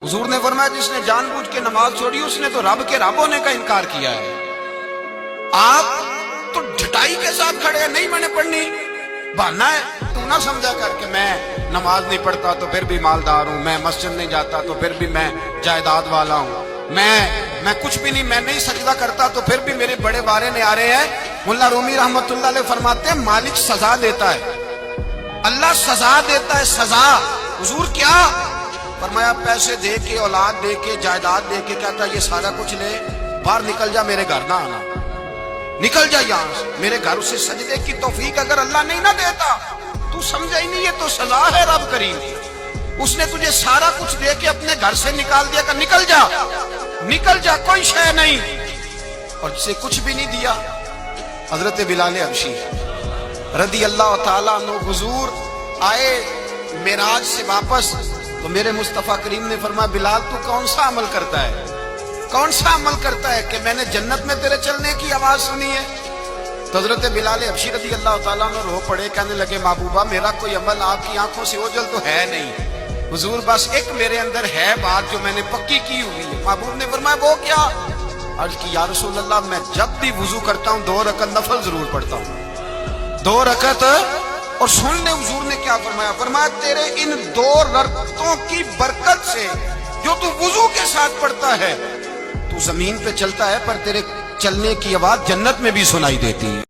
حضور نے فرمایا جس نے جان بوجھ کے نماز چھوڑی اس نے تو رب کے رب ہونے کا انکار کیا ہے۔ آپ تو ڈھٹائی کے ساتھ کھڑے ہیں، نہیں میں نے پڑھنی، بہانا ہے، تو نہ سمجھا کر کے میں نماز نہیں پڑھتا تو پھر بھی مالدار ہوں، میں مسجد نہیں جاتا تو پھر بھی میں جائیداد والا ہوں، میں کچھ بھی نہیں، میں نہیں سجدہ کرتا تو پھر بھی میرے بڑے بارے نے آ رہے ہیں۔ ملا رومی رحمت اللہ علیہ فرماتے ہیں مالک سزا دیتا ہے، اللہ سزا دیتا ہے، سزا۔ حضور کیا؟ فرمایا پیسے دے کے، اولاد دے کے، جائیداد دے کے، کہتا یہ سارا کچھ لے، باہر نکل جا، میرے گھر نہ آنا، نکل جا یہاں سے میرے گھر۔ اسے سجدے کی توفیق اگر اللہ نہیں نہ دیتا تو سمجھا ہی نہیں، یہ تو سزا ہے رب کریم۔ اس نے تجھے سارا کچھ دے کے اپنے گھر سے نکال دیا کہ نکل جا، نکل جا، کوئی شے نہیں، اور جسے کچھ بھی نہیں دیا۔ حضرت بلال حبشی رضی اللہ تعالیٰ عنہ حضور آئے معراج سے واپس تو میرے مصطفیٰ کریم نے فرمایا بلال تو کون سا عمل کرتا ہے، کون سا عمل کرتا ہے کہ میں نے جنت میں تیرے چلنے کی آواز سنی ہے؟ تو حضرت بلال حبشی رضی اللہ تعالیٰ عنہ رو پڑے، کہنے لگے محبوبہ میرا کوئی عمل آپ کی آنکھوں سے اوجھل تو ہے نہیں حضور، بس ایک میرے اندر ہے بات جو میں نے پکی کی ہوئی ہے۔ محبوب نے فرمایا وہ کیا؟ عرض کی یا رسول اللہ میں جب بھی وضو کرتا ہوں 2 رکعت نفل ضرور پڑھتا ہوں، 2 رکعت۔ اور سن لے حضور نے کیا فرمایا، فرمایا تیرے ان 2 رکعتوں کی برکت سے جو تو وضو کے ساتھ پڑھتا ہے تو زمین پہ چلتا ہے پر تیرے چلنے کی آواز جنت میں بھی سنائی دیتی ہے۔